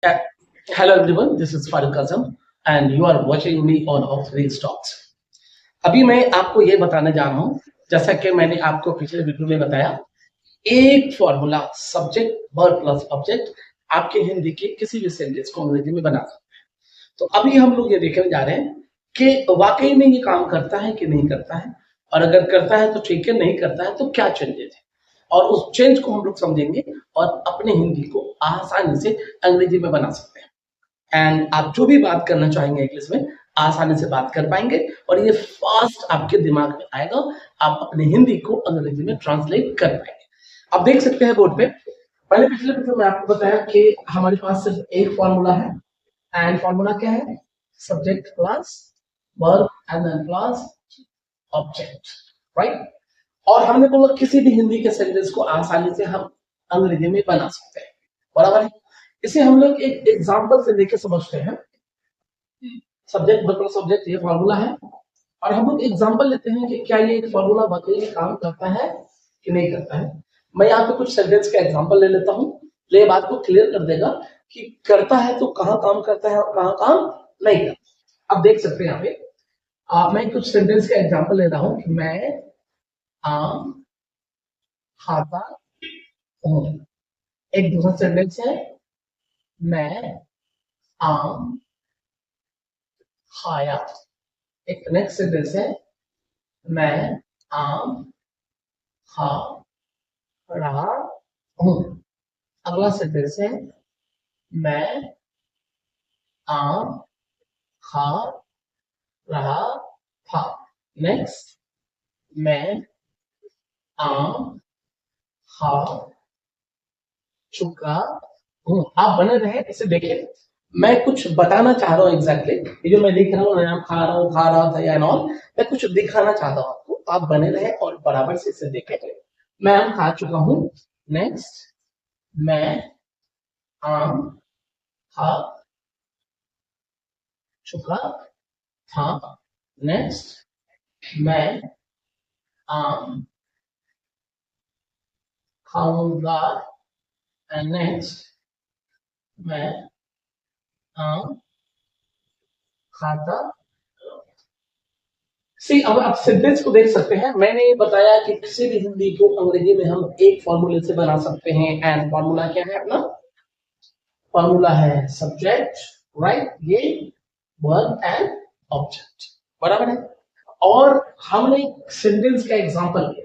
Uh, Hello everyone, this is Faruq Azam and you are watching me on Off3 Stocks. अभी मैं आपको ये बताने जा रहा हूँ, जैसा कि मैंने आपको पिछले वीडियो में बताया, एक formula subject verb plus object आपके हिंदी के किसी भी सेंटेंस को अंग्रेजी में बना सकते हैं। तो अभी हम लोग ये देखने जा रहे हैं कि वाकई में ये काम करता है कि नहीं करता है, और अगर करता है तो ठीक है, नहीं करता है तो क्या चेंजेस है, और उस चेंज को हम लोग समझेंगे और अपने हिंदी को आसानी से अंग्रेजी में बना सकते हैं। एंड आप जो भी बात करना चाहेंगे इंग्लिश में आसानी से बात कर पाएंगे और ये फास्ट आपके दिमाग में आएगा, आप अपने हिंदी को अंग्रेजी में ट्रांसलेट कर पाएंगे। आप देख सकते हैं बोर्ड पे, पहले पिछले वीडियो में आपको बताया कि हमारे पास सिर्फ एक फॉर्मूला है, एंड फॉर्मूला क्या है? Subject plus verb and then plus object, right. और हमने बोला किसी भी हिंदी के सेंटेंस को आसानी से हम अंग्रेजी में बना सकते हैं, बराबर है। इसे हम लोग एक एग्जांपल से लेके समझते हैं। सब्जेक्ट वर्ब प्लस ऑब्जेक्ट ये फॉर्मूला है, और हम लोग एग्जांपल लेते हैं कि क्या ये एक फॉर्मूला वाकई में काम करता है कि नहीं करता है। मैं यहाँ पे कुछ सेंटेंस का एग्जांपल ले लेता हूँ, ये बात को क्लियर कर देगा कि करता है तो कहाँ काम करता है और कहाँ काम नहीं करता। अब देख सकते हैं यहाँ पे मैं कुछ सेंटेंस का एग्जांपल ले रहा हूँ कि मैं आम खाता हूँ। एक दूसरा सेंटेंस है, मैं आम खाया। एक नेक्स्ट सेंटेंस है, मैं आम खा रहा हूँ। अगला सेंटेंस है, मैं आम खा रहा था। नेक्स्ट, मैं आम खा चुका हूँ। आप बने रहे, इसे देखिए, मैं कुछ बताना चाह रहा हूँ एग्जैक्टली। ये जो मैं लिख रहा हूँ, मैं आम खा रहा हूँ, खा रहा था या नॉल, मैं कुछ दिखाना चाहता हूँ आपको। आप बने रहे और बराबर से इसे देखें। मैं आम खा चुका हूँ। नेक्स्ट, मैं आम खा चुका था। नेक्स्ट, मैं आम खाऊंगा। एंड नेक्स्ट, मैं आम खाता। सी, अब आप सेंटेंस को देख सकते हैं। मैंने बताया कि किसी भी हिंदी को अंग्रेजी में हम एक फॉर्मूले से बना सकते हैं, एंड फॉर्मूला क्या है अपना? फॉर्मूला है सब्जेक्ट, राइट, ये वर्ब एंड ऑब्जेक्ट, बराबर है। और हमने सेंटेंस का एग्जांपल लिया।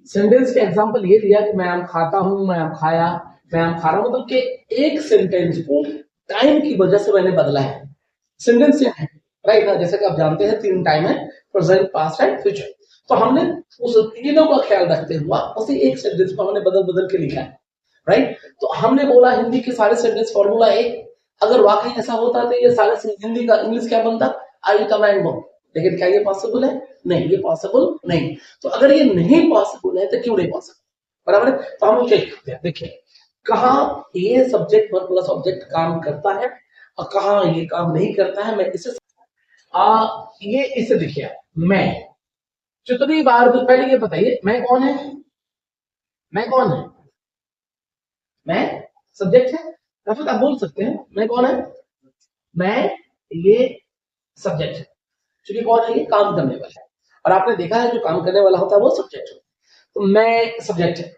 सेंटेंस का एग्जांपल ये लिया कि मैं आम खाता हूं, मैं आम खाया, मैं आम खा रहा हूं, मतलब कि एक सेंटेंस को टाइम की वजह से मैंने बदला है। सेंटेंस क्या है, राइट ना? जैसे कि आप जानते हैं तीन टाइम है, प्रेजेंट, पास्ट एंड फ्यूचर। तो हमने उस तीनों का ख्याल रखते हुआ उसी एक सेंटेंस को हमने बदल बदल के लिखा है, राइट। तो हमने बोला हिंदी के सारे सेंटेंस फॉर्मूला एक। अगर वाकई ऐसा होता तो ये सारे हिंदी का इंग्लिश क्या बनता? आई कमांड बुक। लेकिन क्या ये पॉसिबल है? नहीं, ये पॉसिबल नहीं। तो अगर ये नहीं पॉसिबल है तो क्यों नहीं पॉसिबल, बराबर है। तो हम चेक करते हैं, देखिए कहाँ ये सब्जेक्ट वर्ब प्लस ऑब्जेक्ट काम करता है और कहाँ ये काम नहीं करता है। मैं इसे ये इसे देखिए, मैं जितनी बार, तो पहले ये बताइए मैं कौन है? मैं कौन है? मैं सब्जेक्ट है, या फिर आप बोल सकते हैं मैं कौन है? मैं ये सब्जेक्ट है। क्योंकि कौन है? ये काम करने वाला है, और आपने देखा है जो काम करने वाला होता है वो सब्जेक्ट है। तो मैं सब्जेक्ट है।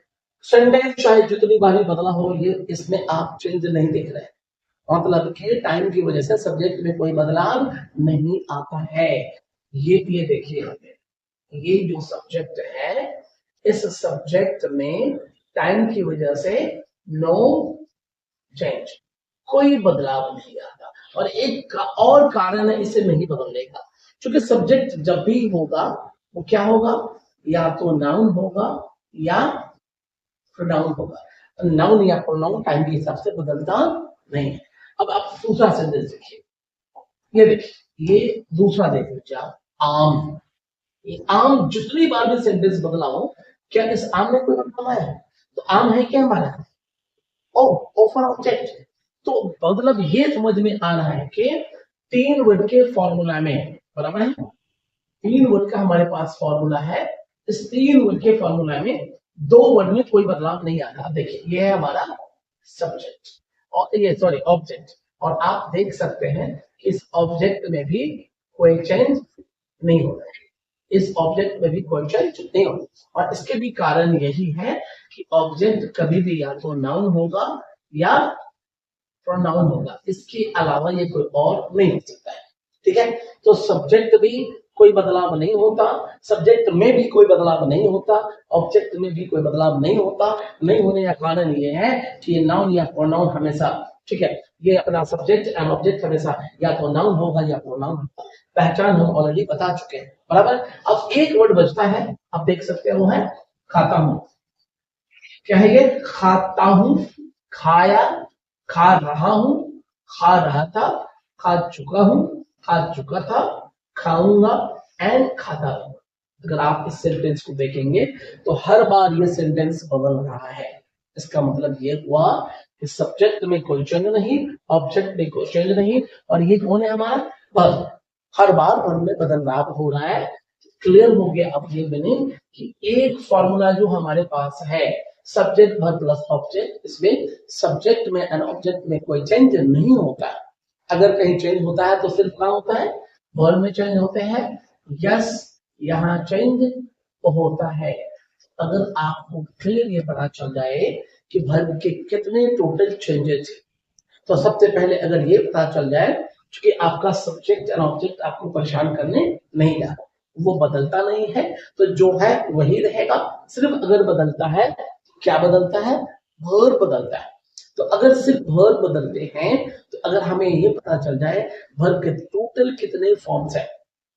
सेंटेंस चाहे जितनी बार भी बदला हो, ये इसमें आप चेंज नहीं देख रहे हैं, मतलब कि टाइम की वजह से सब्जेक्ट में कोई बदलाव नहीं आता है। ये देखिए, ये जो सब्जेक्ट है, इस सब्जेक्ट में टाइम की वजह से नो चेंज, कोई बदलाव नहीं आता। और एक और कारण है इसे नहीं बदलने का, क्योंकि सब्जेक्ट जब भी होगा वो क्या होगा? या तो नाउन होगा या प्रोनाउन होगा। नाउन या प्रोनाउन टाइम के हिसाब से बदलता नहीं है। अब आप दूसरा सेंटेंस देखिए, ये देखिए, ये दूसरा देख लीजिए आप, आम। ये आम जितनी बार भी सेंटेंस बदला हो, क्या इस आम में कोई बदलाव आया है? तो आम है क्या हमारा? Offer object. तो मतलब ये समझ में आ रहा है कि तीन वर्ड के फॉर्मूला में, बराबर है, तीन वर्ड का हमारे पास फॉर्मूला है। इस तीन वर्ड के फॉर्मूला में दो वर्ड में कोई बदलाव नहीं आ रहा। देखिए, ये है हमारा सब्जेक्ट और ये सॉरी ऑब्जेक्ट, और आप देख सकते हैं कि इस ऑब्जेक्ट में भी कोई चेंज नहीं हो रहा है, इस ऑब्जेक्ट में भी कोई चेंज नहीं हो रहा। और इसके भी कारण यही है कि ऑब्जेक्ट कभी भी या तो नाउन होगा या प्रोनाउन होगा, इसके अलावा ये कोई और नहीं हो सकता है। ठीक है, तो सब्जेक्ट भी कोई बदलाव नहीं होता, सब्जेक्ट में भी कोई बदलाव नहीं होता, ऑब्जेक्ट में भी कोई बदलाव नहीं होता। नहीं होने का कारण ये है कि ये नाउन या प्रोनाउन हमेशा, ठीक है, ये अपना सब्जेक्ट एंड ऑब्जेक्ट हमेशा या तो नाउन होगा या प्रोनाउन होगा। पहचान हम ऑलरेडी बता चुके हैं, बराबर। अब एक वर्ड बचता है, आप देख सकते हैं, वो है खाता हूं। क्या है ये? खाता हूं, खाया, खा रहा हूं, खा रहा था, खा चुका हूं, खा चुका था, खाऊंगा एंड खाता हूं। अगर आप इस सेंटेंस को देखेंगे तो हर बार ये सेंटेंस बदल रहा है। इसका मतलब ये हुआ कि सब्जेक्ट में कोई चेंज नहीं, ऑब्जेक्ट में कोई चेंज नहीं, और ये कौन है? हमारा वर्ब। हर बार वर्ब में बदलाव हो रहा है। क्लियर हो गया अब ये मीनिंग कि एक फॉर्मूला जो हमारे पास है, सब्जेक्ट वर्ब प्लस ऑब्जेक्ट, इसमें सब्जेक्ट में एंड ऑब्जेक्ट में कोई चेंज नहीं होता। अगर कहीं चेंज होता है तो सिर्फ क्या होता है? वर्ब में चेंज होते हैं। यस, यहाँ चेंज होता है। अगर आपको क्लियर ये पता चल जाए कि वर्ब के कितने टोटल चेंजेस, तो सबसे पहले अगर ये पता चल जाए कि आपका सब्जेक्ट एंड ऑब्जेक्ट आपको परेशान करने नहीं जा रहा, वो बदलता नहीं है, तो जो है वही रहेगा। सिर्फ अगर बदलता है, क्या बदलता है? वर्ब बदलता है। तो अगर सिर्फ वर्ब बदलते हैं, तो अगर हमें ये पता चल जाए वर्ब के टोटल कितने फॉर्म्स हैं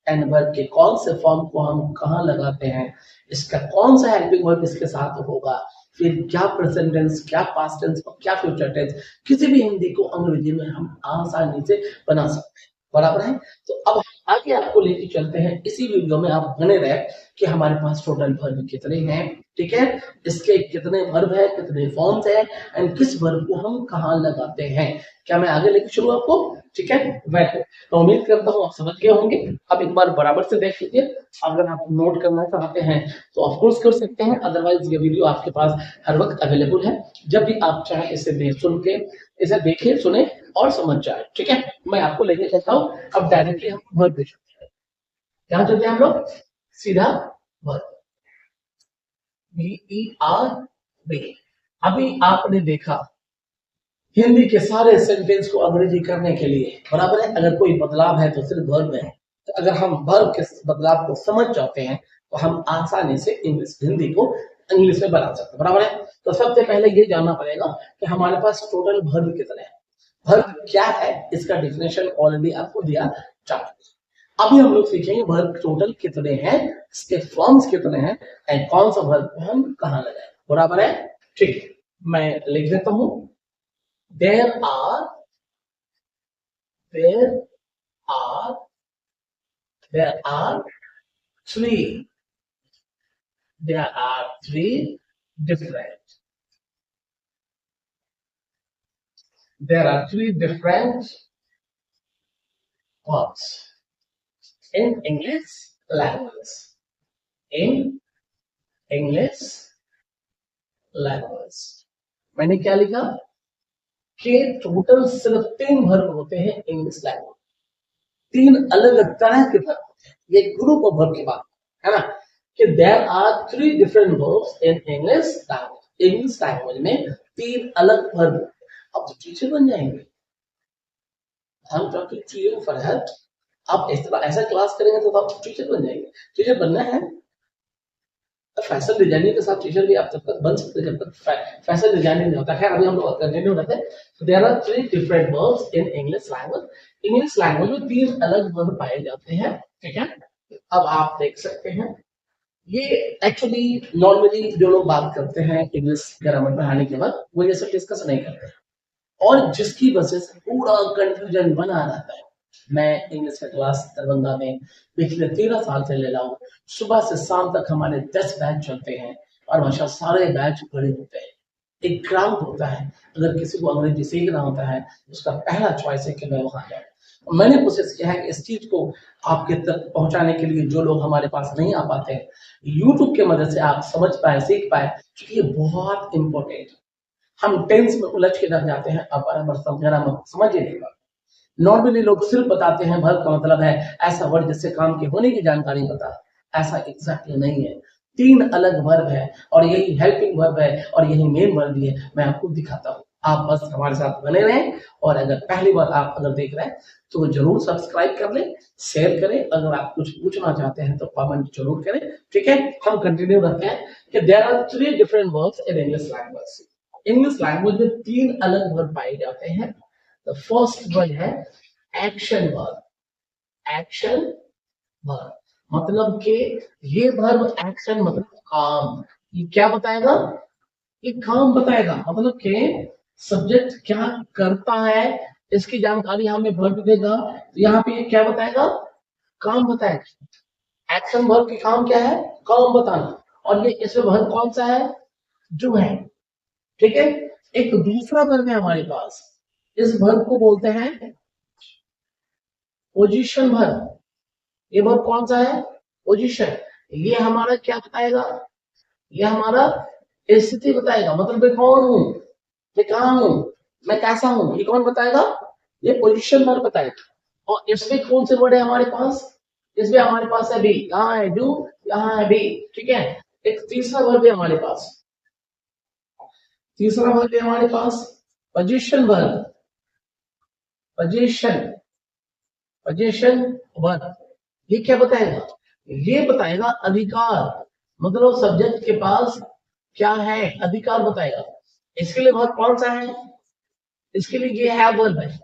एंड वर्ब के कौन से फॉर्म को हम कहाँ लगाते हैं, इसका कौन सा हेल्पिंग वर्ब इसके साथ होगा, फिर क्या प्रेजेंट टेंस, क्या पास्ट टेंस और क्या फ्यूचर टेंस, किसी भी हिंदी को अंग्रेजी में हम आसानी से बना सकते हैं, बराबर है। तो अब आगे आपको लेके चलते हैं, इसी वीडियो में आप बने रहे कि हमारे पास टोटल वर्ब कितने हैं, ठीक है, इसके कितने वर्ब है, कितने फॉर्म्स है एंड किस वर्ब को हम कहाँ लगाते हैं। क्या मैं आगे लेके चलूं आपको? ठीक है, वैसे तो उम्मीद करता हूँ आप समझ गए होंगे। अब एक बार बराबर से देख लीजिए, अगर आप नोट करना चाहते हैं तो ऑफकोर्स कर सकते हैं, अदरवाइज ये वीडियो आपके पास हर वक्त अवेलेबल है। जब भी आप चाहें इसे सुन के, इसे देखें, सुने और समझ जाए। ठीक है, मैं आपको लेके चलता हूँ। अब डायरेक्टली हम वर्ब पे चलते हैं। क्या चलते हैं हम लोग? सीधा वर्ब, VERB। अभी आपने देखा हिंदी के सारे सेंटेंस को अंग्रेजी करने के लिए, बराबर है, अगर कोई बदलाव है तो सिर्फ वर्ब में है। तो अगर हम वर्ब के बदलाव को समझ जाते हैं तो हम आसानी से इंग्लिश, हिंदी को इंग्लिश में बना सकते हैं, बराबर है। तो सबसे पहले ये जानना पड़ेगा कि हमारे पास टोटल वर्ब कितने हैं। वर्ब क्या है, इसका डिफिनेशन ऑलरेडी आपको दिया जा चुका है। अभी हम लोग सीखेंगे वर्ब टोटल कितने हैं, इसके फॉर्म्स कितने हैं एंड कौन सा वर्ब को हम कहाँ लगाएं, बराबर है। ठीक, मैं लिख देता हूं। There are three different verbs in English language. मैंने क्या लिखा कि टोटल सिर्फ 3 वर्ब होते हैं इंग्लिश लैंग्वेज। 3 अलग अलग तरह के वर्ब होते हैं, ये ग्रुप ऑफ वर्ब की बात है ना, कि there are 3 different verbs in English language. English language में 3 अलग वर्ब। अब तो टीचर बन जाएंगे हम, टॉपिक क्लियर फरहत। आप इस तरह ऐसा क्लास करेंगे तो आप टीचर बन जाएंगे। टीचर बनना है, फैशन डिजाइनिंग के साथ टीचर भी आप तब तक बन सकते हैं जब तक फैशन डिजाइनिंग नहीं होता। खैर अभी हम लोग कंटिन्यू करते हैं। तो there are 3 different verbs in English language. English language में 3 अलग वर्ब पाए जाते हैं, ठीक है। अब आप देख सकते हैं, ये एक्चुअली नॉर्मली जो लोग बात करते हैं इंग्लिश ग्रामर पढ़ाने के बाद, वो ये सब डिस्कस नहीं करते और जिसकी वजह से पूरा कंफ्यूजन बना रहता है। मैं इंग्लिश का क्लास दरभंगा में पिछले 13 साल से ले रहा हूँ। सुबह से शाम तक हमारे 10 बैच चलते हैं और भाषा सारे बैच बड़े होते हैं। एक ग्राउंड होता है, अगर किसी को अंग्रेजी सीखना होता है उसका पहला चॉइस है कि मैं वहां जाऊँ। मैंने कोशिश किया है इस चीज को आपके तक पहुंचाने के लिए, जो लोग हमारे पास नहीं आ पाते हैं, यूट्यूब के मदद से आप समझ पाए, सीख पाए, क्योंकि ये बहुत इंपॉर्टेंट है। हम टेंस में उलझ के रह जाते हैं। अब बराबर समझ ही लेगा। नॉर्मली लोग सिर्फ बताते हैं वर्ब का मतलब है ऐसा वर्ड जिससे काम के होने की जानकारी बता, ऐसा एग्जैक्टली नहीं है। 3 अलग वर्ब है और यही हेल्पिंग वर्ब है और यही मेन वर्ब भी है। मैं आपको दिखाता हूँ, आप बस हमारे साथ बने रहें। और अगर पहली बार आप अगर देख रहे हैं तो जरूर सब्सक्राइब कर लें, शेयर करें। अगर आप कुछ पूछना चाहते हैं तो कमेंट जरूर करें। ठीक है, हम कंटिन्यू करते हैं कि there are 3 different verbs in English language. English language में 3 अलग वर्ब पाए जाते हैं। द फर्स्ट वर्ड है एक्शन वर्ब। एक्शन वर्ब मतलब कि ये वर्ब एक्शन मतलब काम, ये क्या बताएगा, ये काम बताएगा। मतलब कि सब्जेक्ट क्या करता है इसकी जानकारी हमें वर्ब देगा। तो यहाँ पे ये क्या बताएगा, काम बताएगा। एक्शन वर्ब की काम क्या है, काम बताना। और ये इसमें वर्ब कौन सा है, जो है। ठीक है, एक दूसरा वर्ब है हमारे पास, इस वर्ब को बोलते हैं पोजीशन वर्ब। ये वर्ब कौन सा है, पोजीशन। ये हमारा क्या बताएगा, ये हमारा स्थिति बताएगा। मतलब मैं कौन हूं, मैं कहाँ हूं, मैं कैसा हूं, ये कौन बताएगा, ये पोजीशन वर्ब बताएगा। और इसमें कौन से वर्ड है हमारे पास, इसमें हमारे पास है बी, यहाँ है डू, यहाँ है बी। ठीक है, एक तीसरा वर्ब है हमारे पास, तीसरा वर्ब है हमारे पास position verb. Position, position verb ये क्या बताएगा, ये बताएगा अधिकार। मतलब सब्जेक्ट के पास क्या है, अधिकार बताएगा। इसके लिए वर्ब कौन सा है, इसके लिए ये है वर्ब है।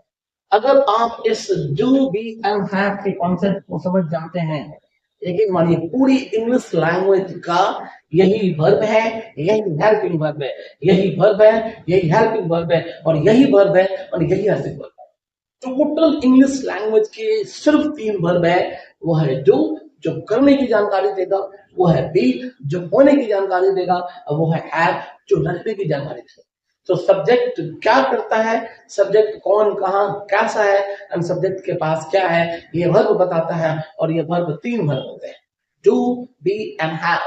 अगर आप इस डू बी एंड हैव के कॉन्सेप्ट को समझ जाते हैं, लेकिन मानिए पूरी इंग्लिश लैंग्वेज का यही वर्ब है, यही हेल्पिंग वर्ब है, यही वर्ब है, यही हेल्पिंग वर्ब है, और यही वर्ब है, और यही हेल्पिंग वर्ब है। टोटल इंग्लिश लैंग्वेज के सिर्फ 3 वर्ब है। वो है डू जो करने की जानकारी देगा, वो है बी जो होने की जानकारी देगा, और वो है हैव जो रहने की जानकारी देगा। तो सब्जेक्ट क्या करता है, सब्जेक्ट कौन कहाँ कैसा है, एंड सब्जेक्ट के पास क्या है, ये वर्ब बताता है। और ये वर्ब 3 वर्ब होते हैं, do be and have.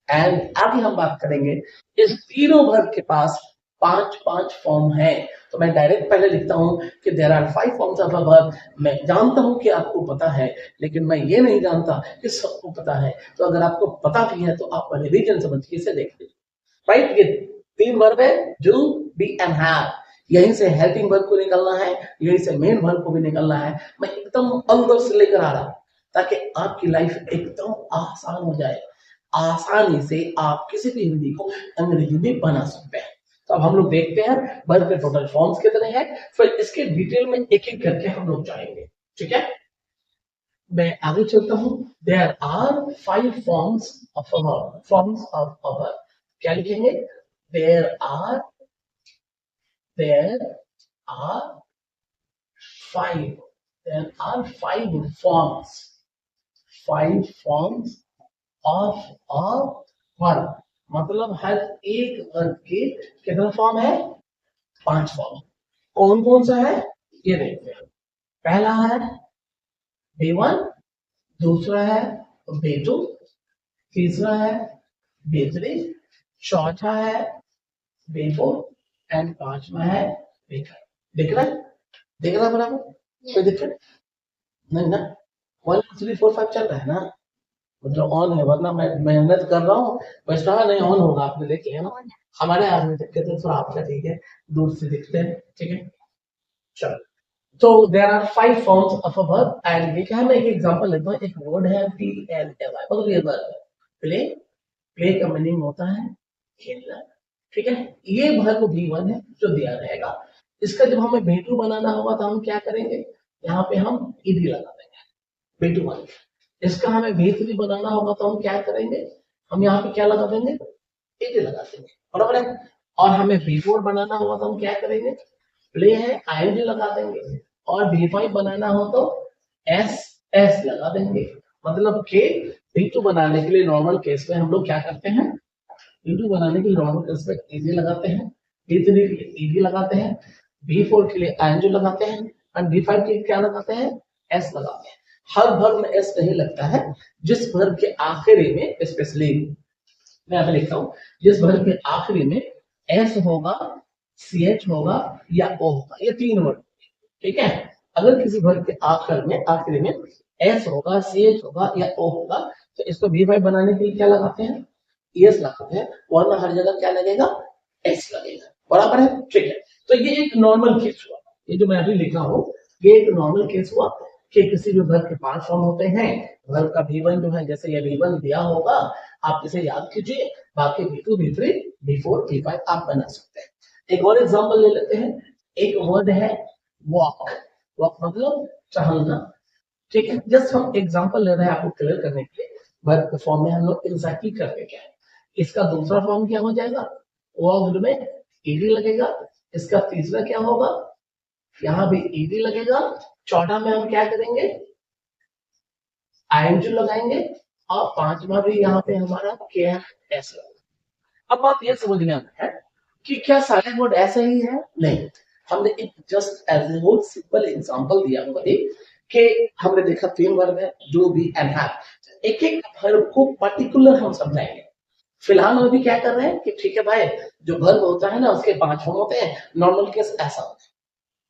And आगे हम बात करेंगे, इस तीनों वर्ब के पास 5 फॉर्म है। तो मैं डायरेक्ट पहले लिखता हूं कि there are 5 forms of a verb. मैं जानता हूं कि आपको पता है, लेकिन मैं ये नहीं जानता कि सबको पता है। तो अगर आपको पता भी है तो आप रिवीजन समझ के इसे देख लीजिए। राइट, ये 3 वर्ब है, डू बी एंड हैव। यहीं से हेल्पिंग वर्ब को निकलना है, यहीं से मेन वर्ब को भी निकलना है। मैं एकदम अंदर से लेकर आ रहा हूं ताकि आपकी लाइफ एकदम आसान हो जाए, आसानी से आप किसी भी हिंदी को अंग्रेजी में बना सकते हैं। तो अब हम लोग देखते हैं वर्ब के टोटल फॉर्म्स कितने हैं, फिर इसके डिटेल में एक एक करके हम लोग जाएंगे। ठीक है, मैं आगे चलता हूं। There are 5 forms of a verb, forms of a verb. क्या लिखेंगे, there are 5, there are 5 forms, 5 forms of a verb. मतलब हर एक वर्ब के कितना फॉर्म है, 5 फॉर्म। कौन कौन सा है ये देखते हैं। पहला है B1, दूसरा है B2, तीसरा है B3, चौथा है B4 एंड 5वां है B5। दिख रहा है, दिख रहा है बराबर, कोई दिक्कत नहीं ना। 1 2 3 4 5 चल रहा है ना, मतलब ऑन है, वरना मैं मेहनत कर रहा हूँ। बस कहा नहीं ऑन होगा, आपने देख लिया ना। हमारे आदमी दिखते थे थोड़ा, आपका ठीक है दूर से दिखते हैं। ठीक है, चलो। तो there are 5 forms of a verb. And ये क्या है, मैं एक एग्जांपल लेता हूँ। एक वर्ड है PLAY, मतलब ये वर्ब है प्ले। प्ले का मीनिंग होता है खेलना। ठीक है, ये वर्ब B1 है जो दिया रहेगा। इसका जब हमें B2 बनाना होगा तो हम क्या करेंगे, यहाँ पे हम ed लगा देंगे B2 इसका हमें B3 बनाना होगा तो हम क्या करेंगे, हम यहाँ पे क्या लगा देंगे, ed लगा देंगे, बराबर है। और हमें B4 बनाना होगा तो हम क्या करेंगे, प्ले है ing लगा देंगे। और B5 बनाना हो तो S लगा देंगे। मतलब कि B2 बनाने के लिए नॉर्मल केस में हम लोग क्या करते हैं, B2 बनाने के लिए नॉर्मल केस में ed लगाते हैं, B3 के लिए ed लगाते हैं, B4 के लिए ing लगाते हैं, और B5 के लिए क्या लगाते हैं, S लगाते हैं। हर वर्ब में S नहीं लगता है। जिस वर्ब के आखिरी में, स्पेशली मैं यहाँ पे लिखता हूँ, जिस वर्ब के आखिरी में S होगा CH होगा या O होगा, ये 3 वर्ड, ठीक है। अगर किसी वर्ड के आखिरी में S होगा, CH होगा या O होगा तो इसको V5 बनाने के लिए क्या लगाते हैं, ES लगाते हैं, वरना हर जगह क्या लगेगा, S लगेगा, बराबर है, ठीक है। तो ये एक नॉर्मल केस हुआ, ये जो मैं अभी लिखा हूँ ये एक नॉर्मल केस हुआ कि किसी भी वर्ब के 5 फॉर्म होते हैं, वर्ब का V1 जो है, जैसे ये V1 दिया होगा आप इसे याद कीजिए, बाकी V2 V3 V4 V5 आप बना सकते हैं। एक और एग्जांपल ले लेते हैं, एक वर्ड है वॉक, वॉक मतलब टहलना, ठीक है। जस्ट हम एग्जांपल ले रहे हैं आपको क्लियर करने के लिए, वर्ब के फॉर्म में हम लोग एग्जैक्टली करते क्या है, इसका दूसरा फॉर्म क्या हो जाएगा, वॉक्ड में ईडी लगेगा, इसका तीसरा क्या होगा, यहां भी ईडी लगेगा, चौथा में हम क्या करेंगे, आईएनजी लगाएंगे, और पांचवा भी यहाँ पे हमारा क्या है, ऐसा। अब बात ये समझने आता है कि क्या सारे वर्ड ऐसे ही है, नहीं, हमने एक just as a whole simple example दिया हुआ है कि हमने देखा 3 वर्ड है, जो भी एंड हैव, एक एक वर्ब को पर्टिकुलर हम समझाएंगे। फिलहाल हम अभी क्या कर रहे हैं कि ठीक है भाई, जो वर्ब होता है ना उसके 5 फॉर्म होते हैं, नॉर्मल केस ऐसा होता है।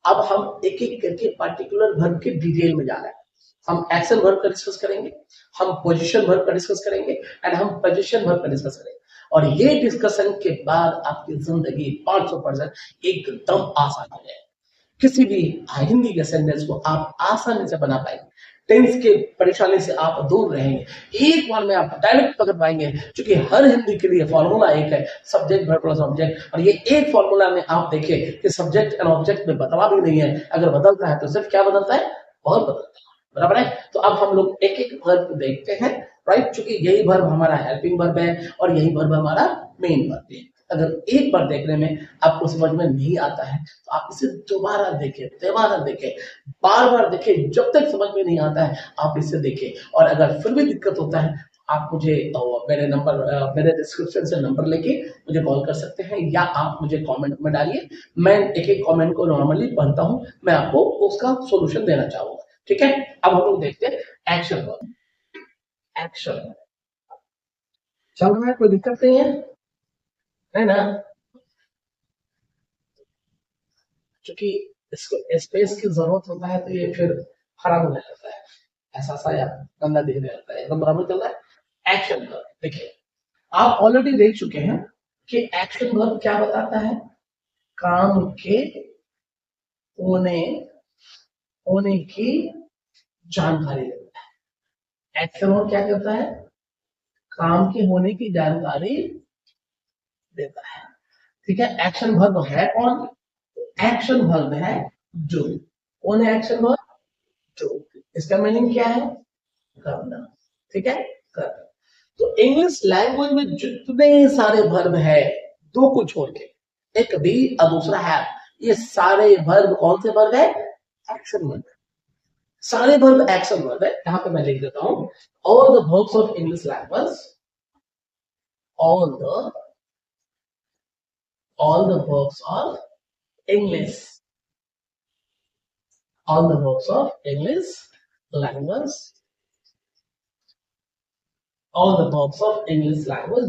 अब हम एक एक करके पर्टिकुलर वर्ब के डिटेल में जा रहे हैं, हम एक्शन वर्ब का डिस्कस करेंगे, हम पोजीशन वर्ब का डिस्कस करेंगे, एंड हम पोजीशन वर्ब का डिस्कस करेंगे, और ये डिस्कशन के बाद आपकी जिंदगी 500% एकदम आसान हो जाएगी। किसी भी हिंदी के सेंटेंस को आप आसानी से बना पाएंगे, टेंस के परेशानी से आप दूर रहेंगे, एक बार में आप डायरेक्ट पकड़ पाएंगे, क्योंकि हर हिंदी के लिए फॉर्मूला एक है, सब्जेक्ट वर्ब प्लस ऑब्जेक्ट, और ये एक फॉर्मूला में आप देखिए कि सब्जेक्ट एंड ऑब्जेक्ट में बदलाव भी नहीं है, अगर बदलता है तो सिर्फ क्या बदलता है, बहुत बदलता है, बराबर है। तो अब हम लोग एक एक वर्ब को देखते हैं, राइट, क्योंकि यही वर्ब हमारा हेल्पिंग वर्ब है और यही वर्ब हमारा मेन वर्ब है। अगर एक बार देखने में आपको समझ में नहीं आता है तो आप इसे दोबारा देखें, बार बार देखें, जब तक समझ में नहीं आता है आप इसे देखें, और अगर फिर भी दिक्कत होता है आप मुझे मेरे डिस्क्रिप्शन से नंबर लेके मुझे कॉल कर सकते हैं, या आप मुझे कमेंट में डालिए, मैं एक एक कमेंट को नॉर्मली पढ़ता हूँ, मैं आपको उसका सोल्यूशन देना चाहूंगा, ठीक है। अब हम लोग देखते हैं एक्शन वर्ब, एक्शन चल रहा है, कोई दिक्कत नहीं है ना, क्योंकि इसको स्पेस की जरूरत होता है तो ये फिर खराब होने लगता है, ऐसा सा या गंदा दिखने लगता है, एकदम बराबर चल रहा है। एक्शन वर्ब देखिए, आप ऑलरेडी देख चुके हैं कि एक्शन वर्ब क्या बताता है, काम के होने होने की जानकारी देता है। एक्शन वर्ब क्या करता है, काम के होने की जानकारी देता है, ठीक है। एक्शन वर्ब है कौन, एक्शन वर्ब है जो, कौन है एक्शन वर्ब, जो, इसका मीनिंग क्या है, करना, ठीक है, करना। तो इंग्लिश लैंग्वेज में जितने सारे वर्ब है, दो को छोड़ के, एक बी और दूसरा है, ये सारे वर्ब कौन से वर्ब है, एक्शन वर्ब, सारे वर्ब एक्शन वर्ब है। यहां पे मैं लिख देता हूं, all the verbs of English language, all the verbs of English, all the verbs of English language, all the verbs of English language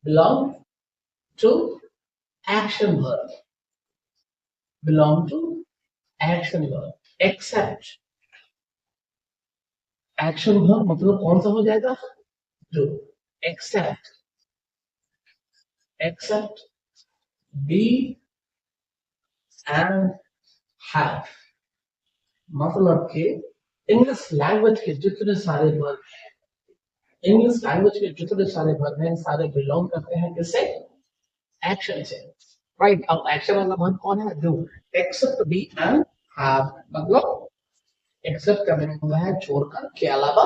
belong to action verb, belong to action verb, except action verb मतलब कौन सा हो जाएगा, जो, except be and have, मतलब कि English language के जितने सारे वर्ब हैं, इंग्लिश लैंग्वेज के जितने सारे वर्ब हैं सारे बिलोंग करते हैं किससे, एक्शन से, राइट। अब एक्शन वाला वर्ब कौन है, जो, एक्सेप्ट बी एंड हैव मतलब एक्सेप्ट का मीनिंग होता है छोड़कर, के अलावा,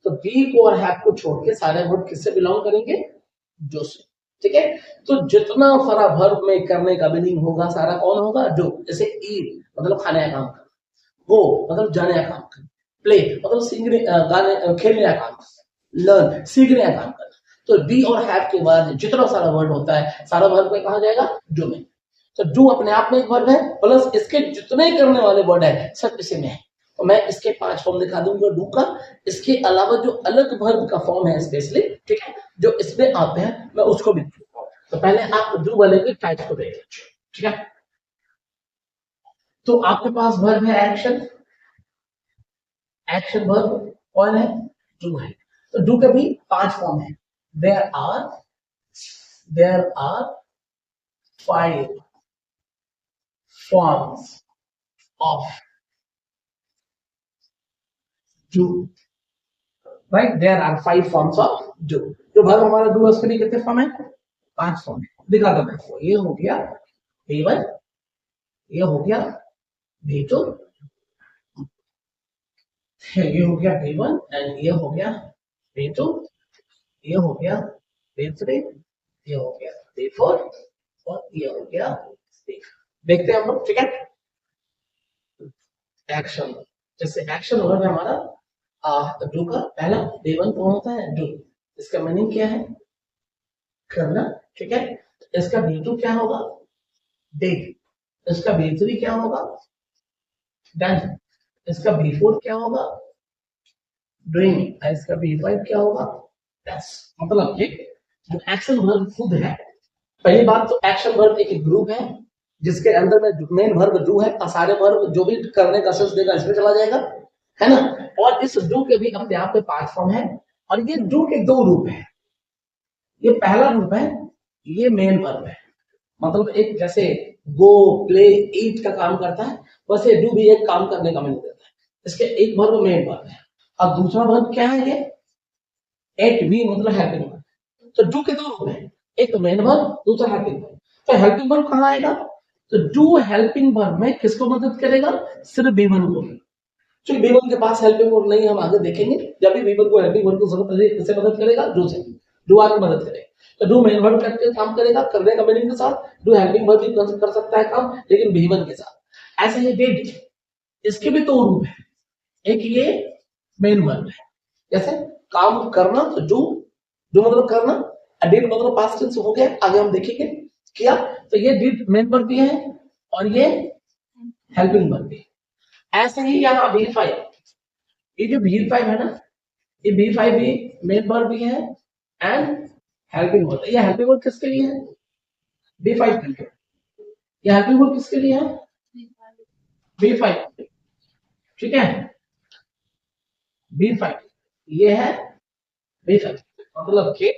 तो बी को और हैव को छोड़ के सारे वर्ब किससे बिलोंग करेंगे, जो से, ठीक है। तो जितना सारा वर्ब में करने का मीनिंग होगा सारा कौन होगा, जो, जैसे ईट मतलब खाने का काम करना, गो मतलब जाने का काम करना, प्ले मतलब सीखने गाने खेलने का काम करना, लर्न सीखने का काम करना, तो बी और हैव के बाद जितना सारा वर्ड होता है सारा वर्ड में कहा जाएगा जो में, तो डू अपने आप में एक वर्ड है, प्लस इसके जितने करने वाले वर्ड है सब इसी में है, तो मैं इसके 5 फॉर्म दिखा दूंगा डू का, इसके अलावा जो अलग वर्ब का फॉर्म है स्पेशली, ठीक है, जो इसमें आते हैं मैं उसको भी, तो पहले आप डू वाले के टाइप्स को देखिए, ठीक है। तो आपके पास वर्ब है एक्शन, एक्शन वर्ब कौन है, डू है। तो डू के भी 5 फॉर्म है। There are 5 forms of do, right. There are 5 forms of do. जो वर्ब हमारा डू है उसके लिए कितने फॉर्म है, 5 फॉर्म है। दिखा दो मैं आपको, ये हो गया V1, ये हो गया V2, ये हो गया V1 एंड ये हो गया V2, ये हो गया V3, ये हो गया V4 और ये हो गया V5। देखते हैं हम लोग, ठीक है। एक्शन, जैसे एक्शन वर्ब है हमारा डू का पहला V1 कौन होता है, डू। इसका मीनिंग क्या है, करना, ठीक है। इसका V2 क्या होगा, डिड। इसका V3 क्या होगा, डन। इसका V4 क्या होगा, डूइंग। इसका V5 क्या होगा, डस। मतलब एक जो एक्शन वर्ब खुद है, पहली बात तो एक्शन वर्ब एक ग्रुप है जिसके अंदर में मेन वर्ब डू है और सारे वर्ब जो भी करने का सेंस देगा इसमें चला जाएगा, है ना। और इस डू के भी अपने आप में 5 फॉर्म है और ये डू के 2 रूप है। ये पहला रूप है, ये मेन वर्ब है, मतलब एक जैसे गो प्ले ईट का काम करता है वैसे डू भी एक काम करने का मीनिंग देता है। इसके एक वर्ब मेन वर्ब है और दूसरा वर्ब क्या है, ये एट भी मतलब हेल्पिंग वर्ब। तो डू के 2 रूप है, एक मेन वर्ब दूसरा हेल्पिंग वर्ब। तो हेल्पिंग वर्ब कहाँ आएगा, तो डू हेल्पिंग वर्ब में किसको मदद करेगा, सिर्फ B1 को। चलिए B1 के पास हेल्पिंग वर्ब नहीं, हम आगे देखेंगे। जब भी B1 को हेल्पिंग वर्ब की जरूरत पड़ेगी किससे मदद करेगा, डू से। डू आगे मदद करेगा, तो डू मेन वर्ब करके काम करेगा करने का मीनिंग के साथ, डू हेल्पिंग वर्ब भी कर सकता है काम लेकिन B1 के साथ। ऐसे ही डिड, इसके भी 2 रूप है, एक ये मेन वर्ब है, जैसे काम करना तो डू, डू मतलब करना, डिड मतलब पास्ट टेंस हो गया, आगे हम देखेंगे किया। तो ये डिड मेन वर्ब भी है और ये हेल्पिंग वर्ब भी। ऐसे ही यहाँ V5, ये जो V5 है ना, ये V5 भी मेन वर्ब भी है एंड हेल्पिंग वर्ब। ये हेल्पिंग वर्ब किसके लिए है, V5 के लिए। ये हेल्पिंग वर्ब किसके लिए है, V5, ठीक है। V5 ये है V5, मतलब कि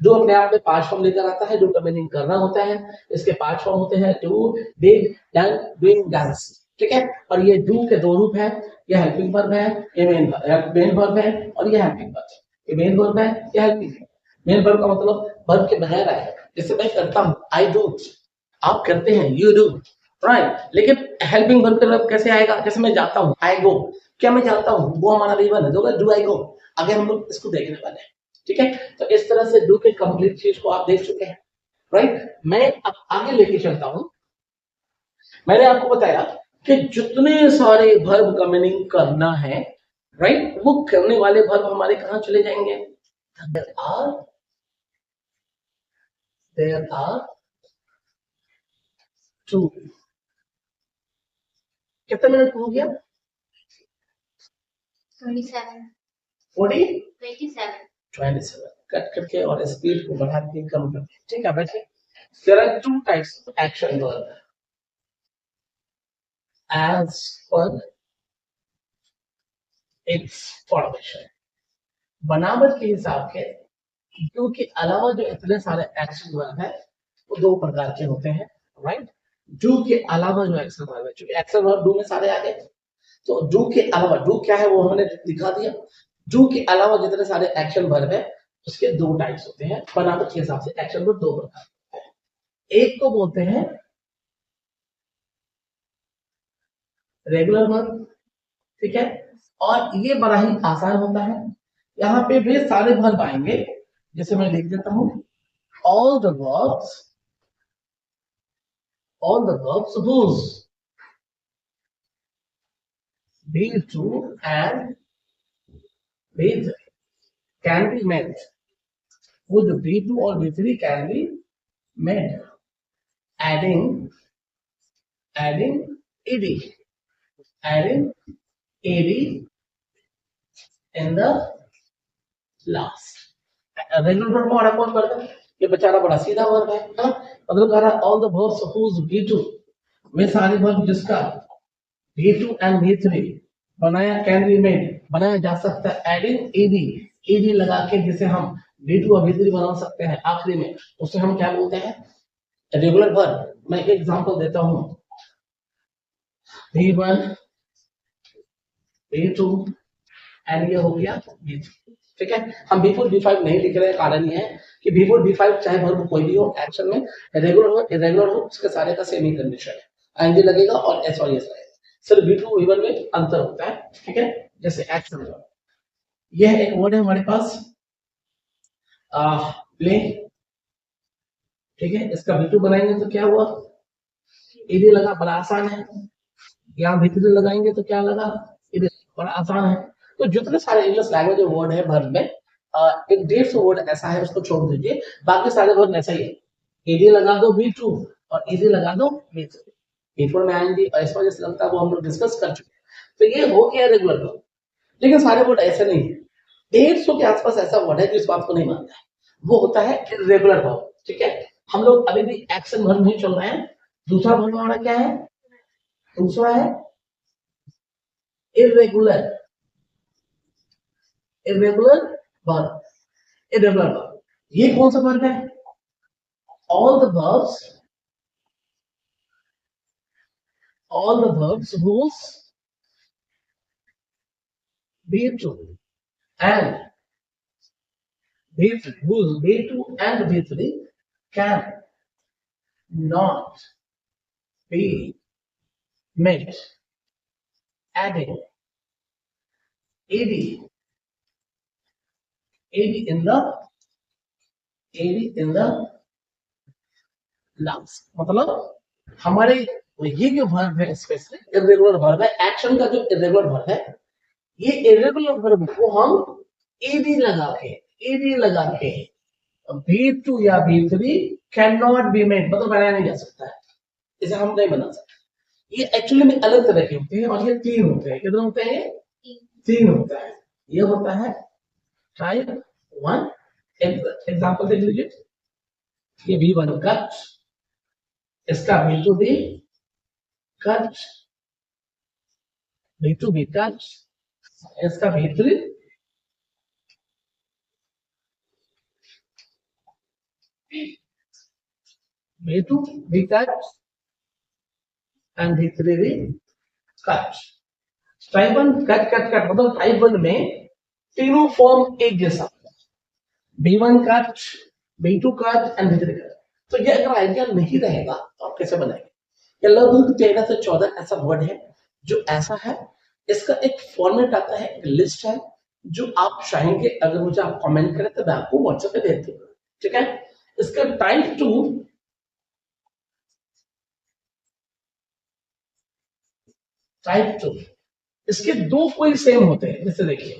जो अपने आप में 5 फॉर्म लेकर आता है, जो का मीनिंग करना होता है। इसके 5 फॉर्म होते हैं, do, did, done, doing, dance, ठीक है। और ये डू के 2 रूप है, ये हेल्पिंग वर्ब है, ये मेन वर्ब है और ये हेल्पिंग वर्ब है। ये मेन वर्ब है, ये हेल्पिंग है। मेन वर्ब का मतलब वर्ब के बगैर है, जैसे मैं करता हूँ आई डू, आप करते हैं यू डू, राइट। लेकिन हेल्पिंग वर्ब का कैसे आएगा, जैसे मैं जाता हूँ आई गो, क्या मैं जाता हूँ, वो हमारा V1 है, जो डू आई गो। आगे हम लोग इसको देखने वाले हैं, ठीक है। तो इस तरह से डू के कंप्लीट चीज को आप देख चुके हैं, राइट। मैं अब आगे लेके चलता हूं। मैंने आपको बताया कि जितने सारे वर्ब का मीनिंग करना है, राइट, वो करने वाले वर्ब हमारे कहां चले जाएंगे, देयर आर टू। कितने मिनट हो गया, 27 40 27 27। कट करके और स्पीड को बढ़ा के कम करके, ठीक है बच्चे। There are 2 types of action verb as per its formation। बनावट के हिसाब से डू के अलावा जो इतने सारे एक्शन वर्ब है वो 2 प्रकार के होते हैं, राइट। डू के अलावा जो एक्शन वर्ब है, क्योंकि एक्शन वर्ब डू में सारे आ गए, तो डू के अलावा, डू क्या है वो हमने दिखा दिया। डू के अलावा जितने सारे एक्शन वर्ब है उसके 2 टाइप्स होते हैं बनावट के हिसाब से। एक्शन वर्ब 2 प्रकार के होते हैं, एक को बोलते हैं रेगुलर वर्ब, ठीक है। और ये बड़ा ही आसान होता है, यहाँ पे भी सारे वर्ब आएंगे, जैसे मैं लिख देता हूं all the verbs, all the verbs whose B2 and B3 can be met, whose B2 or B3 can be met, adding ed, adding ed in the last। Regular verb हमारा कौन करता है, ये बेचारा बड़ा सीधा वर्ब है ना। मतलब कह रहा all the verbs whose V2, वे सारे वर्ब जिसका V2 एंड V3 बनाया कैन बी मेड, बनाया जा सकता है एडिंग ईडी, ईडी लगा के, जिसे हम V2 और V3 बना सकते हैं आखिरी में, उसे हम क्या बोलते हैं, रेगुलर वर्ब। मैं एक एग्जांपल देता हूं, V1 V2 एंड ये हो गया V3, ठीक है। हम V4 V5 नहीं लिख रहे हैं, कारण ये है कि V4 V5 चाहे वर्ब कोई भी हो, एक्शन में रेगुलर हो इरेगुलर हो, उसके सारे का सेम ही कंडीशन है, आएंगे लगेगा और एस और एस लगेगा, सिर्फ V2 V1 में अंतर होता है, ठीक है। जैसे एक्शन वर्ब, यह एक वर्ड है हमारे पास प्ले, ठीक है। इसका V2 बनाएंगे तो क्या हुआ, ईडी लगा, बड़ा आसान है। यहाँ V3 लगाएंगे तो क्या लगा, ईडी, बड़ा आसान है। तो जितने सारे इंग्लिश लैंग्वेज वर्ड है वर्ब में, एक 150 वर्ड ऐसा है, उसको छोड़ दीजिए, बाकी सारे वर्ड ऐसा ही है। ईडी लगा दो V2 और ईडी लगा दो V3, V4 में आएंगे, और इस वजह से लगता है वो हम लोग डिस्कस कर चुके हैं। तो ये हो गया रेगुलर वर्ब, लेकिन सारे वर्ड ऐसे नहीं है। 150 के आसपास ऐसा वर्ड है जो इस बात को नहीं मानता है, वो होता है इरेगुलर वर्ब, ठीक है। हम लोग अभी भी एक्शन वर्ब नहीं चल रहे हैं। दूसरा वर्ब हमारा क्या है, दूसरा है irregular, irregular verb, irregular verb. ये कौन सा वर्ब है, all the verbs whose V2 and V3, whose V2 and V3 can not be made adding ed in the last। मतलब हमारे ये जो वर्ब है स्पेशली इरेगुलर वर्ब है, एक्शन का जो इरेगुलर वर्ब है, ये इरेगुलर वर्ब को हम ed लगा के V2 या V3 can not be made, मतलब बनाया नहीं जा सकता है, इसे हम नहीं बना सकते। ये एक्चुअली में अलग तरह के होते हैं, और ये 3 होते हैं। कितने होते हैं, 3 होता है। ये होता है टाइप 1, एग्जांपल देख लीजिए, ये V1 कट, इसका V2 भी कट, V2 भी कट, इसका V3 V2 भी कट एंड V3 भी cut. Type 1 cut cut cut, मतलब टाइप 1 में तीनों फॉर्म एक जैसा, V1 cut, V2 cut and V3 cut. तो ये अगर आइडिया नहीं रहेगा तो आप कैसे बनाएंगे। ये लगभग 13 से 14 ऐसा वर्ड है जो ऐसा है, इसका एक फॉर्मेट आता है, एक लिस्ट है, जो आप चाहेंगे अगर मुझे आप कमेंट करें तो मैं आपको व्हाट्सएप पे भेज दूंगा, ठीक है। इसका टाइप 2, इसके 2 कोई सेम होते हैं, जैसे देखिए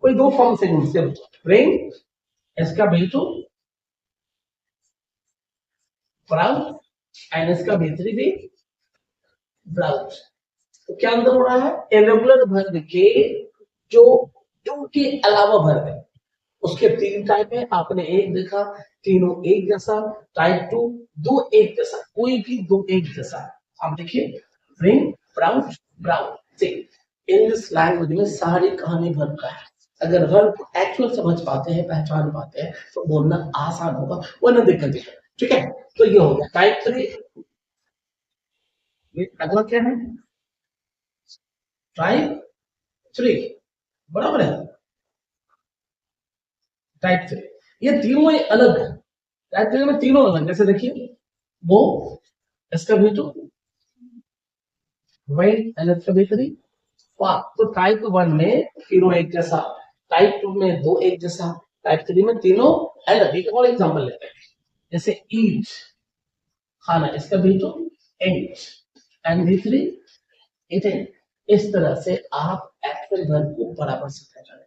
कोई 2 फॉर्म सेम होते हैं, रिंग, इसका V2 ब्राउज एंड इसका V3 भी ब्राउज। तो क्या अंदर हो रहा है, इरेगुलर वर्ब के जो 2 के अलावा वर्ब है उसके 3 टाइप है, आपने एक देखा, तीनों एक जैसा। टाइप 2 2 एक जैसा, कोई भी 2 एक जैसा। आप देखिए ring browse browse, English language में सारी कहानी वर्ब का है। अगर वर्ब एक्चुअल समझ पाते हैं, पहचान पाते हैं, तो बोलना आसान होगा, वरना दिक्कत है, ठीक है। तो ये हो गया टाइप 3। अगला क्या है, टाइप 3, बराबर है, टाइप 3। ये तीनों ही अलग है, टाइप 3 में तीनों अलग, जैसे देखिए वो, इसका V2 वही, इसका V3 वाह। तो टाइप 1 में तीनों एक जैसा, टाइप 2 में 2 एक जैसा, टाइप 3 में तीनों अलग। एक और एग्जांपल लेते हैं, जैसे ईट, खाना, इसका V2 eight and V3 eating. इस तरह से आप एक्शन वर्ब को बराबर से पहचानें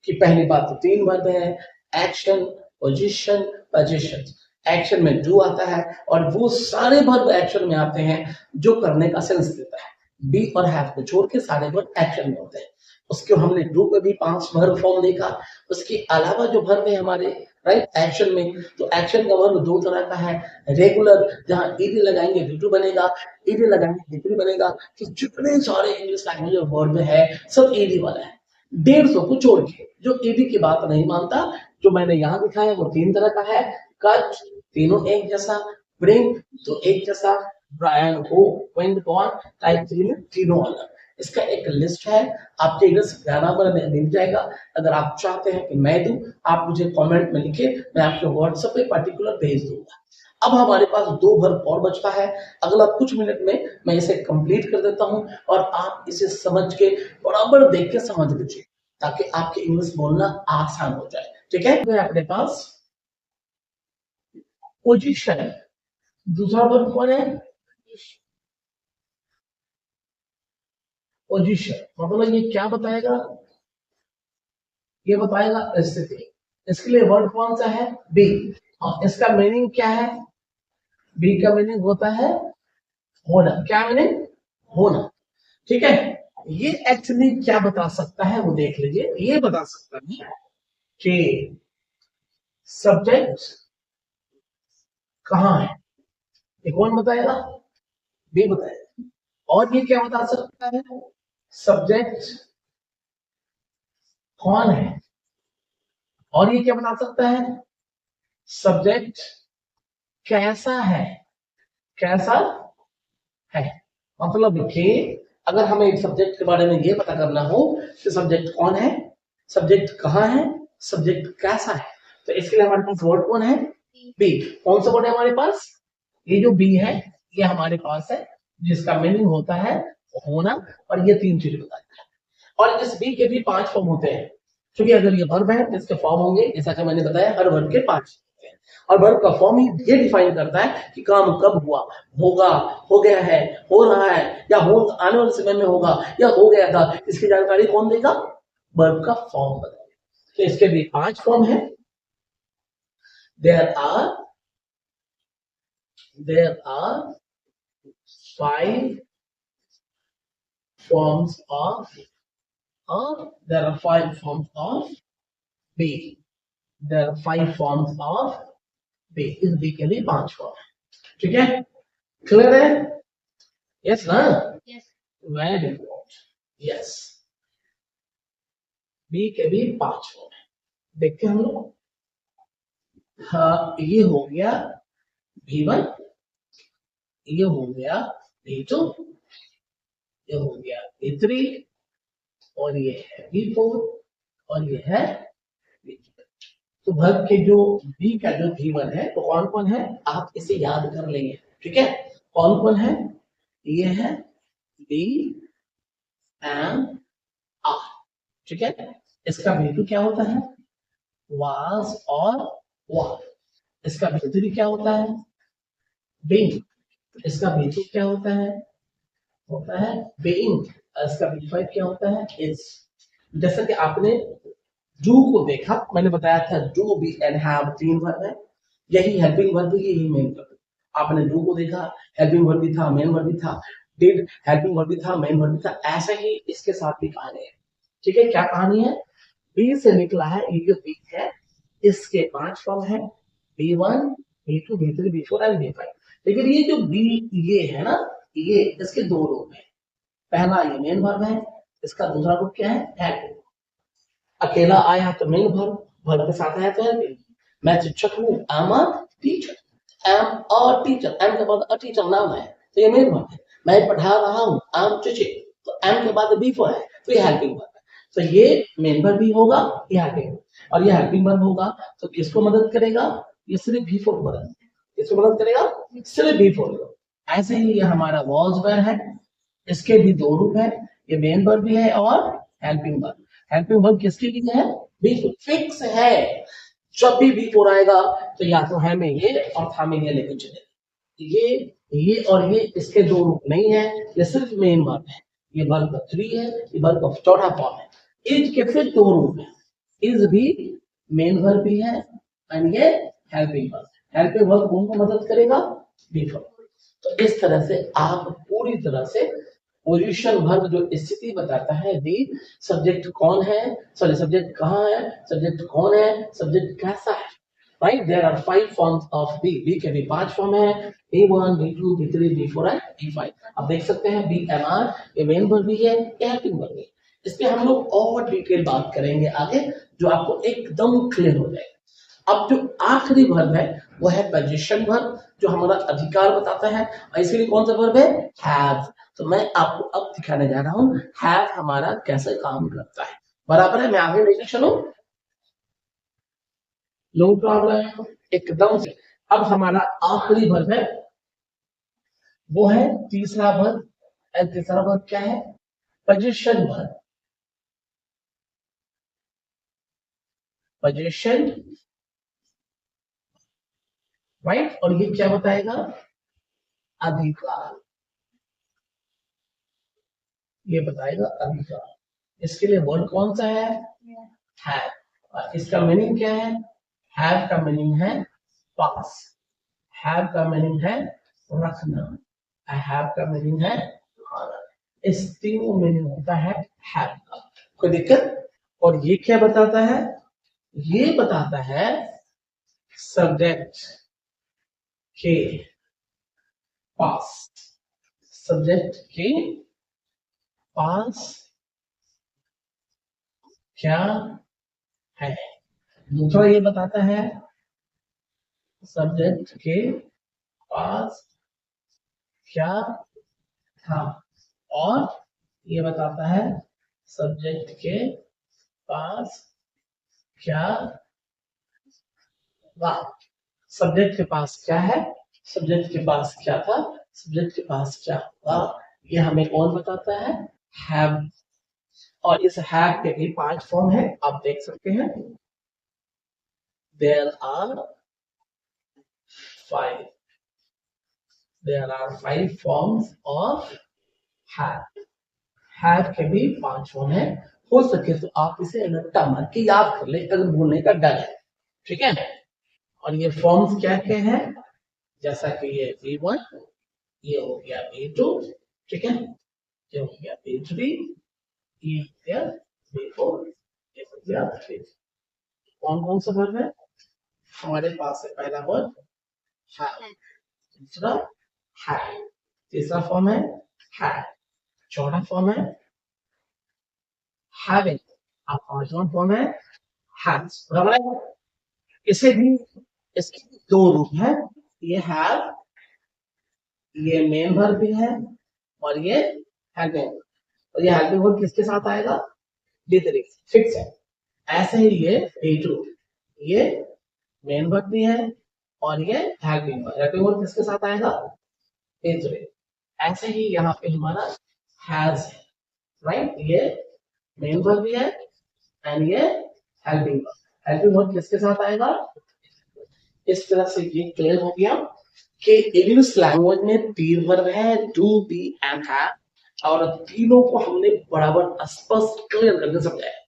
कि पहली बात तो 3 वर्ब है, एक्शन, पोजीशन, पोजीशन। एक्शन में डू आता है, और वो सारे वर्ब एक्शन में आते हैं जो करने का सेंस देता है। बी और हैव को छोड़ के सारे वर्ब एक्शन में होते हैं। उसके हमने डू पे भी 5 वर्ब फॉर्म देखा, उसके अलावा जो वर्ब है हमारे राइट। एक्शन में तो एक्शन का वर्ब दो तरह का है, रेगुलर जहां ईडी लगाएंगे V2 बनेगा, ईडी लगाएंगे V3 बनेगा। तो जितने सारे इंग्लिश लैंग्वेज वर्ब है सब ईडी वाला है, 150 को छोड़ के। जो ईडी की बात नहीं मानता, जो मैंने यहाँ दिखाया वो 3 तरह का है, कट तीनों एक जैसा, ब्रिंग तो एक जैसा, ब्रायन हो वेंड कौन टाइप 3 तीनों अलग। इसका एक लिस्ट है आपके इंग्लिश ग्रामर में मिल जाएगा। अगर आप चाहते हैं कि मैं दूं, आप मुझे कमेंट में लिखे, मैं आपके व्हाट्सएप पे पर्टिकुलर भेज दूंगा। अब हमारे पास 2 वर्ब और बचता है, अगला कुछ मिनट में मैं इसे कंप्लीट कर देता हूं और आप इसे समझ के बराबर देख के समझ लीजिए ताकि आपके इंग्लिश बोलना आसान हो जाए। ठीक है, तो अपने पास पोजीशन, दूसरा वर्ब कौन है, पोजीशन। मतलब ये क्या बताएगा, ये बताएगा स्थिति। इसके लिए वर्ड कौन सा है, बी। और इसका मीनिंग क्या है, बी का मीनिंग होता है होना। क्या मीनिंग, होना। ठीक है, ये एक्चुअली क्या बता सकता है वो देख लीजिए। ये बता सकता है कि सब्जेक्ट कहां है, ये कौन बताएगा, बी बताएगा। और ये क्या बता सकता है, सब्जेक्ट कौन है। और ये क्या बता सकता है, सब्जेक्ट कैसा है, कैसा है। मतलब कि अगर हमें एक सब्जेक्ट के बारे में ये पता करना हो कि सब्जेक्ट कौन है, सब्जेक्ट कहाँ है, सब्जेक्ट कैसा है, तो इसके लिए हमारे पास वर्ड कौन है, बी। कौन सा वर्ड है हमारे पास, ये जो बी है ये हमारे पास है, जिसका मीनिंग होता है होना। और ये 3 चीजें बताता है। और इस बी के भी 5 फॉर्म होते हैं, क्योंकि अगर ये वर्ब है तो इसके फॉर्म होंगे, जैसा कि मैंने बताया हर वर्ब के 5 होते हैं। और वर्ब का फॉर्म ही ये डिफाइन करता है कि काम कब हुआ, होगा, हो गया है, हो रहा है, या हो आने वाले समय में होगा, या हो गया था। इसकी जानकारी कौन देगा, वर्ब का फॉर्म बताएगा। तो इसके भी 5 फॉर्म है। There are 5 forms of there are 5 forms of B. There are 5 forms of B. इस B के लिए 5 फॉर्म। ठीक है, क्लियर है, यस ना, वेरी गुड, यस। B के भी 5 फॉर्म है, देखते हैं हम लोग। हाँ, ये हो गया V1, ये हो गया V2, ये हो गया V3, और ये है V4, और ये है V3। तो वर्ब के जो बी का जो V1 है तो कौन कौन है, आप इसे याद कर लेंगे। ठीक है, कौन कौन है, ये है बी एंड आर। ठीक है, इसका V2 क्या होता है, वाज और वर। इसका V3 क्या होता है, बीइंग। इसका V2 क्या होता है बीइंग। इसका V5 क्या होता है, इज। जैसा कि आपने डू को देखा, मैंने बताया था do be and have 3 verb है, यही हेल्पिंग वर्ब भी, यही मेन वर्ब। आपने डू को देखा, हेल्पिंग वर्ब भी था, मेन वर्ब भी था। डिड हेल्पिंग वर्ब भी था, मेन वर्ब भी था। ऐसे ही इसके साथ भी कहानी है। ठीक है, क्या कहानी है, बी से निकला है, ये जो बी है इसके 5 फॉर्म है, B1, B2, B3, B4 and B5। लेकिन ये जो बी ये है ना, ये इसके 2 रूप है। पहला ये मेन वर्ब है, इसका दूसरा रूप क्या है, हेल्पिंग। अकेला आया तो मेन वर्ब, वर्ब के साथ आया तो हेल्पिंग। मैं शिक्षक हूँ, I am a teacher, I am a teacher, am के बाद अ टीचर नाम है तो ये मेन वर्ब है। मैं पढ़ा रहा हूँ, आई एम टीचिंग, तो एम के बाद B4 है तो ये हेल्पिंग वर्ब है। तो ये मेन वर्ब भी होगा, ये हेल्पिंग, और ये हेल्पिंग वर्ब होगा तो किसको मदद करेगा, ये सिर्फ B4 को मदद, किसको मदद करेगा, सिर्फ B4 को। ऐसे ही ये हमारा वॉज वर्ब है, इसके भी 2 रूप है, ये मेन वर्ब भी है और हेल्पिंग वर्ब। हेल्पिंग वर्ब किसके लिए है, B4 फिक्स है। जब भी B4 आएगा तो या तो है में ये और था में ये लेकर चले। ये और ये इसके 2 रूप नहीं है, ये सिर्फ मेन वर्ब है। ये वर्ब का 3 है, ये वर्ब का चौथा फॉर्म है। इज के फिर 2 रूप है, इज भी मेन वर्ब भी है एंड ये हेल्पिंग वर्ब। हेल्पिंग वर्ब कौन को मदद करेगा, B4। तो इस तरह से आप पूरी तरह से पोजीशन वर्ब जो स्थिति बताता है, दी सब्जेक्ट कौन है, सॉरी सब्जेक्ट कहाँ है, सब्जेक्ट कौन है, सब्जेक्ट कैसा है, right. There are 5 forms of be. Be के भी 5 फॉर्म है, B1, B2, B3, B4 and B5। अब देख सकते हैं BMR ये मेन वर्ब भी है, ये हेल्पिंग वर्ब भी है। इस पे हम लोग और डिटेल बात करेंगे आगे, जो आपको एकदम क्लियर हो जाएगा। अब जो आखिरी वर्ब है वो है पोजीशन वर्ब, जो हमारा अधिकार बताता है, और इसके लिए कौन सा वर्ब है, हैव। तो मैं आपको अब दिखाने जा रहा हूं हैव हमारा कैसे काम करता है। बराबर है, मैं आगे लेकर चलो, नो प्रॉब्लम, एकदम से। अब हमारा आखिरी वर्ब है वो है तीसरा वर्ब, और तीसरा वर्ब क्या है, पोजीशन वर्ब। पोजीशन, राइट, और ये क्या बताएगा, अधिकार, ये बताएगा अधिकार। इसके लिए वर्ड कौन सा है, हैव। और इसका मीनिंग क्या है, हैव का मीनिंग है पास, हैव का मीनिंग है रखना, हैव का मीनिंग है खाना। इस तीनों मीनिंग होता है हैव का। कोई दिक्कत। और ये क्या बताता है, ये बताता है सब्जेक्ट के पास, सब्जेक्ट के पास क्या है। दूसरा ये बताता है सब्जेक्ट के पास क्या था, और ये बताता है सब्जेक्ट के पास क्या था। सब्जेक्ट के पास क्या है, सब्जेक्ट के पास क्या था, सब्जेक्ट के पास क्या था, ये हमें कौन बताता है, हैव। और इस हैव के भी 5 फॉर्म है, आप देख सकते हैं। There are 5, there are 5 forms of have. Have के भी 5 फॉर्म है। हो सके तो आप इसे रट्टा मार के याद कर ले, अगर भूलने का डर है, ठीक है। और ये फॉर्म्स क्या क्या हैं, जैसा कि ये B1, ये हो गया B2, ठीक है, ये हो गया B3, ये हो गया B4, ये हो गया B5। कौन कौन सा वर्ब है हमारे पास है, पहला वर्ब हैव, दूसरा हैव, तीसरा फॉर्म है हैव, चौथा फॉर्म है हैविंग, अब पांचवा फॉर्म है हैव्स। बराबर है। इसे भी, इसके 2 रूप है, ये हैव, ये मेन वर्ब भी है, और ये हेल्पिंग। और ये हेल्पिंग वर्ब किसके साथ आएगा, D3, फिक्स है। ऐसे ही ये B2, ये मेन वर्ब भी है, और ये हेल्पिंग वर्ब। हेल्पिंग वर्ब किसके साथ आएगा, D3। ऐसे ही यहाँ पे हमारा हैज है, राइट, ये मेन वर्ब भी है एंड ये हेल्पिंग वर्ब। हेल्पिंग वर्ब किसके साथ आएगा, इस तरह से ये क्लियर हो गया कि इंग्लिश लैंग्वेज में 3 वर्ब है, डू, बी एंड हैव, और तीनों को हमने बराबर स्पष्ट क्लियर करके समझाया।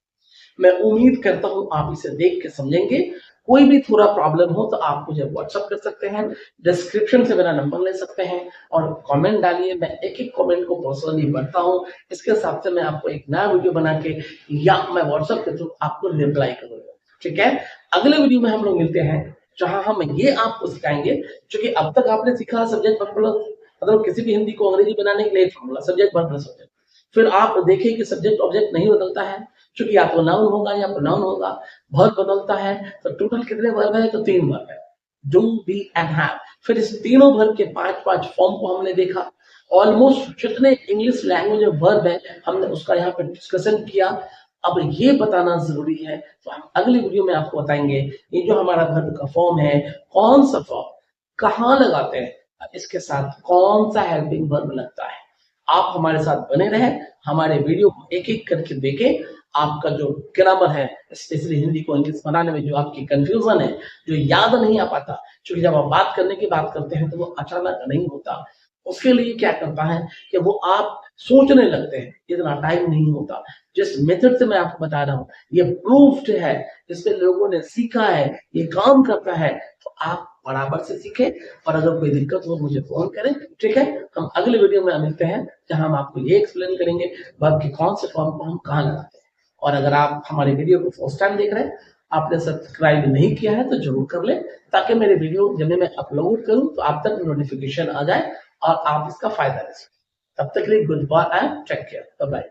मैं उम्मीद करता हूं आप इसे देख के समझेंगे। कोई भी थोड़ा प्रॉब्लम हो तो आप मुझे व्हाट्सएप कर सकते हैं, डिस्क्रिप्शन से मेरा नंबर ले सकते हैं, और कमेंट डालिए। मैं एक एक कमेंट को पर्सनली पढ़ता हूं, इसके हिसाब से मैं आपको एक नया वीडियो बना के या मैं व्हाट्सएप के थ्रू आपको रिप्लाई करूंगा, ठीक है। अगले वीडियो में हम लोग मिलते हैं, जहां हम ये आपको सिखाएंगे, क्योंकि अब तक आपने सीखा सब्जेक्ट वर्ब प्लस, मतलब किसी भी हिंदी को अंग्रेजी बनाने के लिए formula subject verb plus subject. फिर आप देखिए कि सब्जेक्ट ऑब्जेक्ट नहीं बदलता है, क्योंकि या तो नाउन होगा या प्रोनाउन होगा। वर्ब बदलता है, तो टोटल कितने वर्ब है, तो 3 वर्ब है, डू, बी एंड हैव। फिर इस तीनों वर्ब के 5-5 फॉर्म को हमने देखा। ऑलमोस्ट जितने इंग्लिश लैंग्वेज में वर्ब है हमने उसका यहाँ पे डिस्कशन किया। अब ये बताना जरूरी है, तो हम अगली वीडियो में आपको बताएंगे ये जो हमारा वर्ब का फॉर्म है, कौन सा फॉर्म कहाँ लगाते हैं, इसके साथ कौन सा हेल्पिंग वर्ब लगता है। आप हमारे साथ बने रहें, हमारे वीडियो को एक एक करके देखें। आपका जो ग्रामर है, स्पेशली हिंदी को इंग्लिश बनाने में जो आपकी कंफ्यूजन है, जो याद नहीं आ पाता, क्योंकि जब आप बात करने की बात करते हैं तो वो अचानक नहीं होता। उसके लिए क्या करता है कि वो आप सोचने लगते हैं, इतना टाइम नहीं होता। जिस मेथड से मैं आपको बता रहा हूँ ये प्रूफ्ड है, जिससे लोगों ने सीखा है, ये काम करता है, तो आप बराबर से सीखें। और अगर कोई दिक्कत हो मुझे फोन करें, ठीक है। हम अगले वीडियो में मिलते हैं, जहां हम आपको ये एक्सप्लेन करेंगे वर्ब के कौन से फॉर्म को हम कहाँ लगाते हैं। और अगर आप हमारे वीडियो को फर्स्ट टाइम देख रहे हैं आपने सब्सक्राइब नहीं किया है तो जरूर कर ले, ताकि मेरे वीडियो जब मैं अपलोड करूं तो आप तक नोटिफिकेशन आ जाए और आप इसका फायदा ले सकें। तब तक के लिए good bye and take care, bye bye.